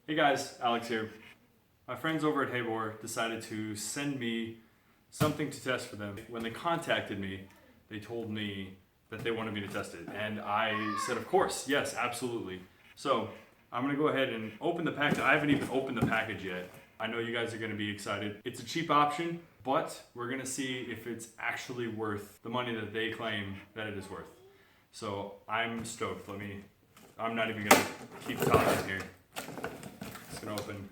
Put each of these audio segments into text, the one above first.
Hey guys, Alex here. My friends over at Habor decided to send me something to test for them. When they contacted me, they told me that they wanted me to test it. And I said, of course, yes, absolutely. So I'm gonna go ahead and open the package. I haven't even opened the package yet. I know you guys are gonna be excited. It's a cheap option, but we're gonna see if it's actually worth the money that they claim that it is worth. So I'm stoked. I'm not even gonna keep talking here. It's gonna open.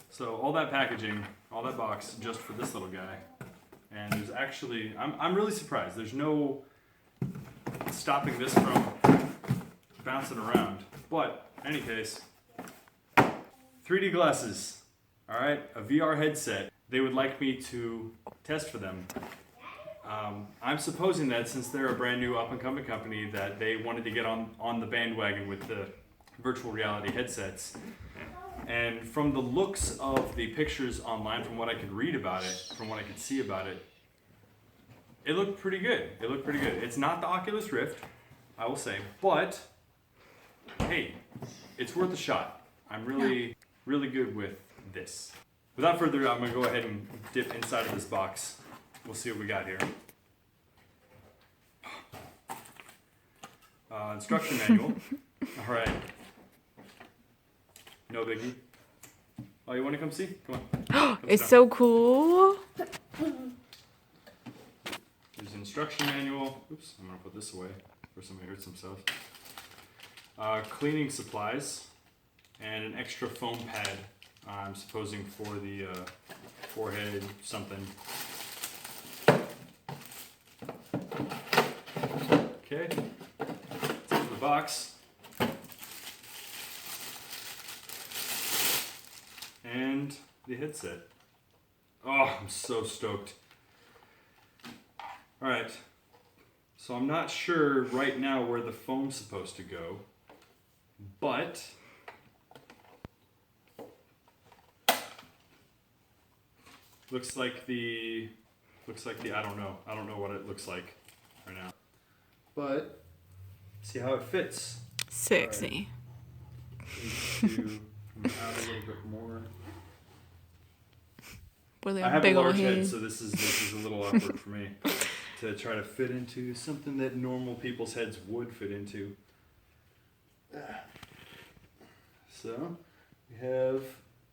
So all that packaging, all that box, just for this little guy. And there's actually, I'm really surprised. There's no stopping this from bouncing around. But in any case, 3D glasses. All right, a VR headset. They would like me to test for them. I'm supposing that since they're a brand new up-and-coming company, that they wanted to get on the bandwagon with the virtual reality headsets. And from the looks of the pictures online, from what I could read about it, from what I could see about it, it looked pretty good. It's not the Oculus Rift, I will say, but hey, it's worth a shot. I'm really good with this. Without further ado, I'm gonna go ahead and dip inside of this box. We'll see what we got here. Instruction manual. All right. No biggie. Oh, you want to come see? Come on. Come It's sit so cool. There's an instruction manual. Oops, I'm gonna put this away before somebody hurts themselves. Cleaning supplies and an extra foam pad. I'm supposing for the forehead something. Okay. Let's open the box. And the headset. Oh, I'm so stoked. All right. So I'm not sure right now where the foam's supposed to go, but looks like the I don't know what it looks like right now. But see how it fits. Sexy. Need to come out a little bit more. Really I have a big old large head, head. so this is a little awkward for me to try to fit into something that normal people's heads would fit into. So we have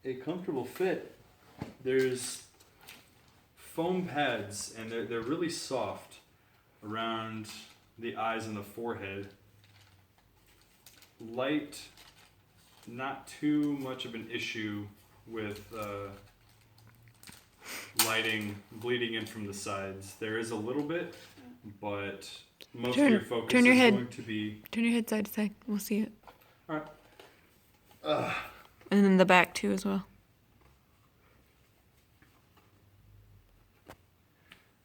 a comfortable fit. There's foam pads, and they're really soft around the eyes and the forehead. Light, not too much of an issue with lighting bleeding in from the sides. There is a little bit, but most of your focus turn your is head. going to be... Turn your head side to side. We'll see it. All right. And then the back too as well.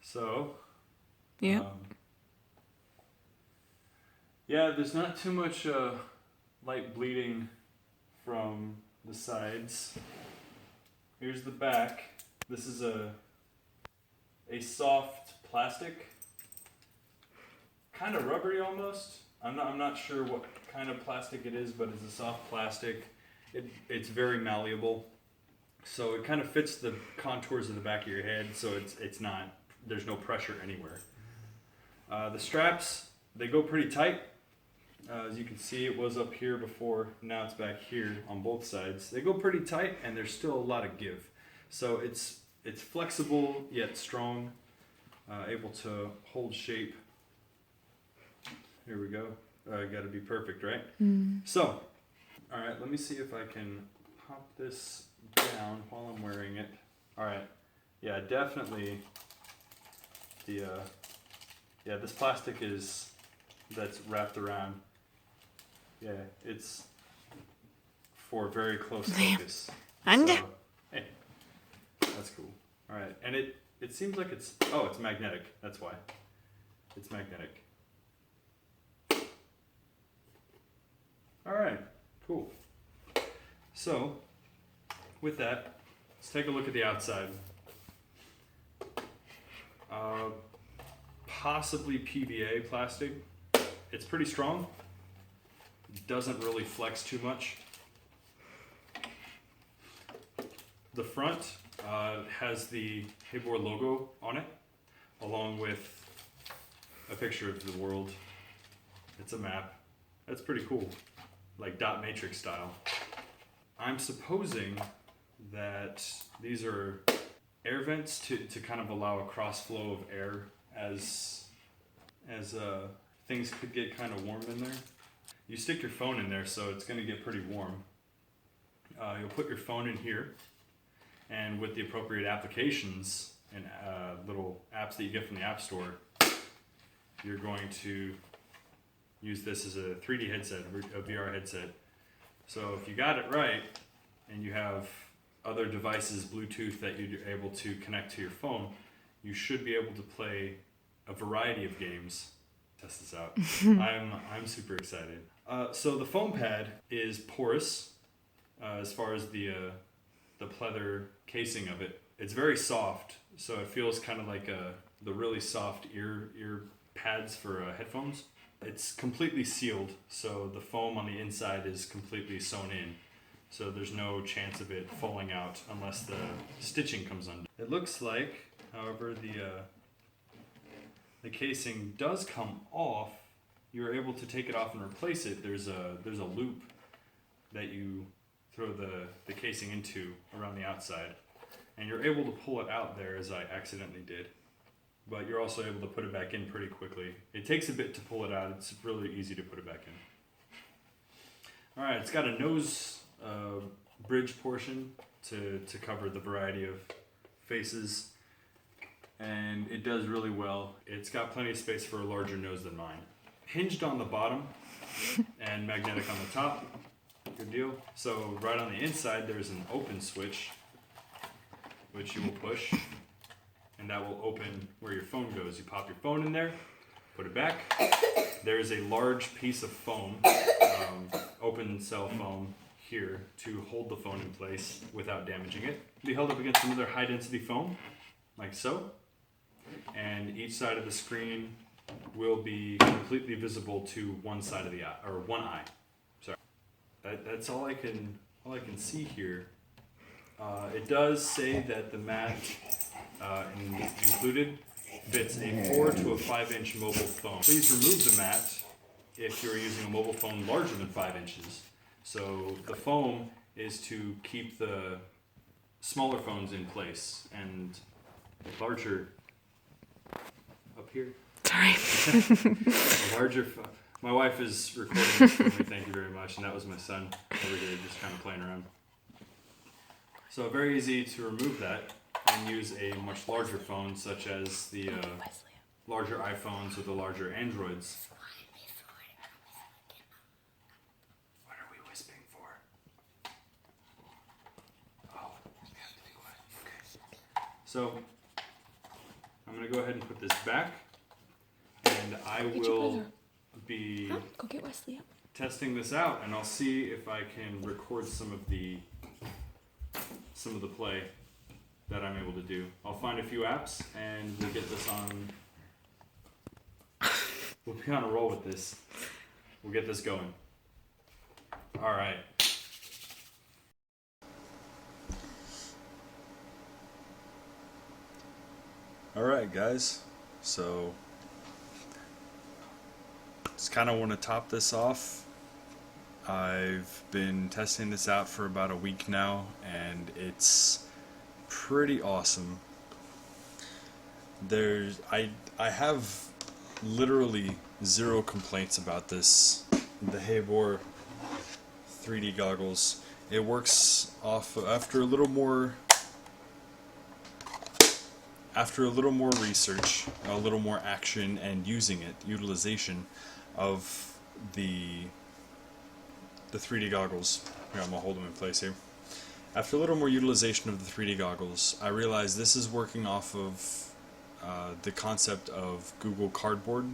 So... Yeah. Yeah, there's not too much light bleeding from the sides. Here's the back. This is a soft plastic, kind of rubbery almost. I'm not sure what kind of plastic it is, but it's a soft plastic. It's very malleable, so it kind of fits the contours of the back of your head. So there's no pressure anywhere. The straps, they go pretty tight. As you can see, it was up here before, now it's back here on both sides. They go pretty tight, and there's still a lot of give. So it's flexible yet strong, able to hold shape. Here we go. Got to be perfect, right? So, all right, let me see if I can pop this down while I'm wearing it. All right, yeah, definitely this plastic that's wrapped around. Yeah, it's for very close focus. And So, hey, that's cool. All right, and it seems like it's magnetic. That's why. It's magnetic. All right, cool. So, with that, let's take a look at the outside. Possibly PVA plastic. It's pretty strong. Doesn't really flex too much. The front has the Habor logo on it, along with a picture of the world. It's a map. That's pretty cool, like dot matrix style. I'm supposing that these are air vents to kind of allow a cross flow of air as things could get kind of warm in there. You stick your phone in there, so it's going to get pretty warm. You'll put your phone in here, and with the appropriate applications and little apps that you get from the App Store, you're going to use this as a 3D headset, a VR headset. So if you got it right, and you have other devices, Bluetooth, that you're able to connect to your phone, you should be able to play a variety of games. Test this out. I'm super excited. So the foam pad is porous as far as the pleather casing of it. It's very soft, so it feels kind of like the really soft ear pads for headphones. It's completely sealed, so the foam on the inside is completely sewn in. So there's no chance of it falling out unless the stitching comes undone. It looks like, however, the casing does come off. You're able to take it off and replace it. There's a loop that you throw the casing into around the outside, and you're able to pull it out there, as I accidentally did. But you're also able to put it back in pretty quickly. It takes a bit to pull it out. It's really easy to put it back in. All right, it's got a nose bridge portion to cover the variety of faces, and it does really well. It's got plenty of space for a larger nose than mine. Hinged on the bottom and magnetic on the top. Good deal. So right on the inside there's an open switch, which you will push, and that will open where your phone goes. You pop your phone in there, put it back. There's a large piece of foam, open cell foam here to hold the phone in place without damaging it. It'll be held up against another high density foam, like so. And each side of the screen will be completely visible to one side of the eye, or one eye. Sorry. That's all I can see here. It does say that the mat included fits a 4 to a 5 inch mobile phone. Please remove the mat if you're using a mobile phone larger than 5 inches. So the foam is to keep the smaller phones in place, and larger up here. Sorry. A larger phone. My wife is recording this for me, thank you very much, and that was my son over here just kind of playing around. So very easy to remove that and use a much larger phone, such as the larger iPhones or the larger Androids. What are we whispering for? Oh, we have to be quiet. Okay. So I'm going to go ahead and put this back, and I will be Go get Wesley up. testing this out, and I'll see if I can record some of the play that I'm able to do. I'll find a few apps and we'll get this on. We'll be on a roll with this. We'll get this going. All right. All right, guys. So just kind of want to top this off. I've been testing this out for about a week now, and it's pretty awesome. I have literally zero complaints about this. The Habor 3D goggles. It works off after a little more research, a little more action, and utilization of the 3D goggles. Here, I'm gonna hold them in place here. After a little more utilization of the 3D goggles, I realized this is working off of the concept of Google Cardboard,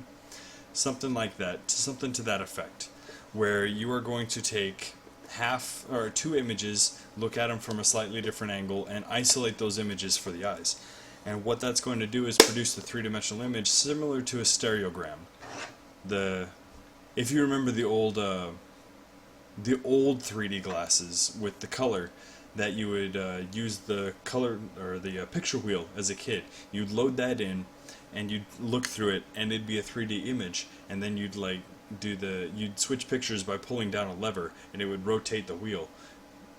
something like that, something to that effect, where you are going to take half or two images, look at them from a slightly different angle, and isolate those images for the eyes. And what that's going to do is produce the three-dimensional image similar to a stereogram. If you remember the old 3D glasses with the color, that you would use the color or the picture wheel as a kid. You'd load that in, and you'd look through it, and it'd be a 3D image, and then you'd like you'd switch pictures by pulling down a lever, and it would rotate the wheel.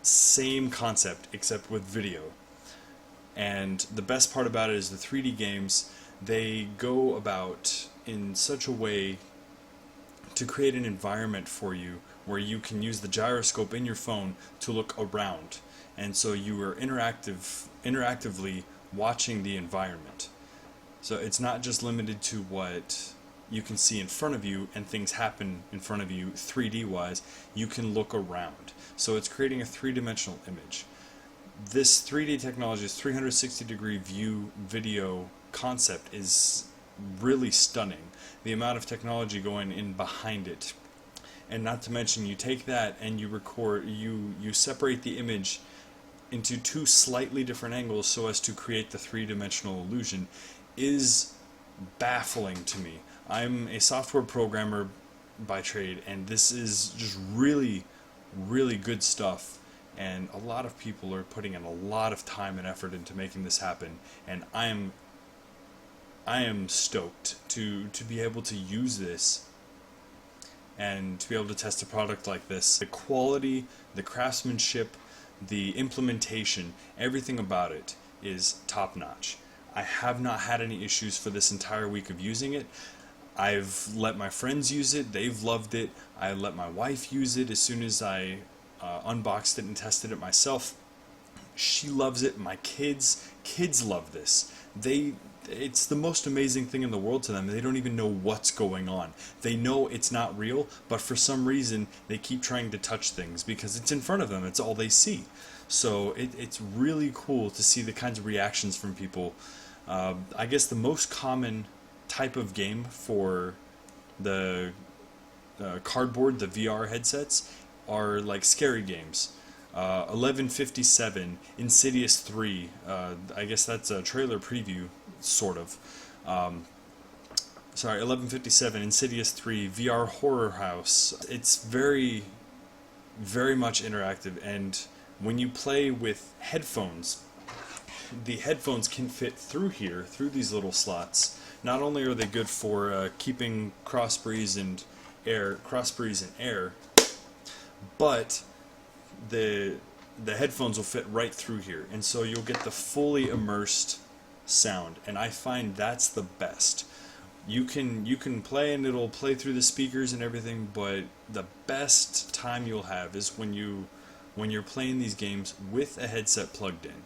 Same concept, except with video. And the best part about it is the 3D games, they go about in such a way to create an environment for you where you can use the gyroscope in your phone to look around. And so you are interactively watching the environment. So it's not just limited to what you can see in front of you and things happen in front of you 3D wise. You can look around. So it's creating a three-dimensional image. This 3D technology, this 360-degree view video concept is really stunning. The amount of technology going in behind it. And not to mention, you take that and you separate the image into two slightly different angles so as to create the three-dimensional illusion is baffling to me. I'm a software programmer by trade, and this is just really, really good stuff. And a lot of people are putting in a lot of time and effort into making this happen, and I am stoked to be able to use this and to be able to test a product like this. The quality, the craftsmanship, the implementation, everything about it is top-notch. I have not had any issues for this entire week of using it. I've let my friends use it. They've loved it. I let my wife use it as soon as I unboxed it and tested it myself. She loves it. My kids love this. It's the most amazing thing in the world to them. They don't even know what's going on. They know it's not real, but for some reason they keep trying to touch things because it's in front of them. It's all they see. So it's really cool to see the kinds of reactions from people. I guess the most common type of game for the cardboard, the VR headsets, are like scary games. 1157, Insidious 3, I guess that's a trailer preview, sort of. 1157, Insidious 3, VR Horror House. It's very, very much interactive, and when you play with headphones, the headphones can fit through here, through these little slots. Not only are they good for keeping cross breeze and air, but the headphones will fit right through here, and so you'll get the fully immersed sound, and I find that's the best. You can play and it'll play through the speakers and everything, but the best time you'll have is when you're playing these games with a headset plugged in.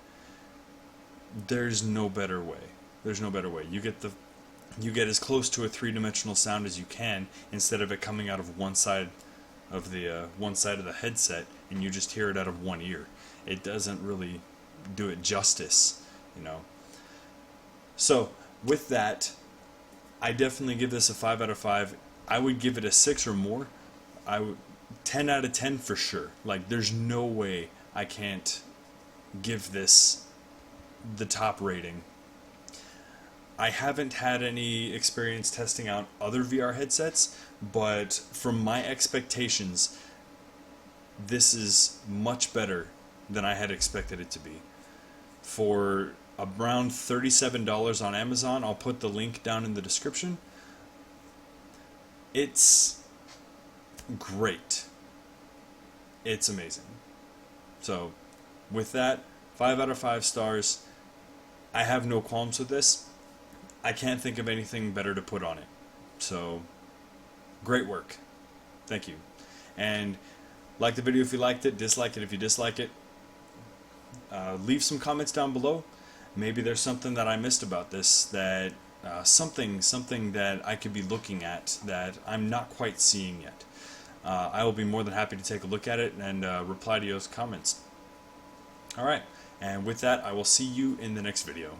There's no better way. There's no better way. You get as close to a three-dimensional sound as you can instead of it coming out of one side of the headset, and you just hear it out of one ear. It doesn't really do it justice, you know. So with that, I definitely give this a 5 out of 5. I would give it a 6 or more. 10 out of 10 for sure. Like, there's no way I can't give this the top rating. I haven't had any experience testing out other VR headsets, but from my expectations, this is much better than I had expected it to be. For around $37 on Amazon, I'll put the link down in the description. It's great. It's amazing. So, with that, 5 out of 5 stars. I have no qualms with this. I can't think of anything better to put on it. So, great work. Thank you. And like the video if you liked it, dislike it if you dislike it. Leave some comments down below. Maybe there's something that I missed about this, that something that I could be looking at that I'm not quite seeing yet. I will be more than happy to take a look at it and reply to those comments. Alright, and with that, I will see you in the next video.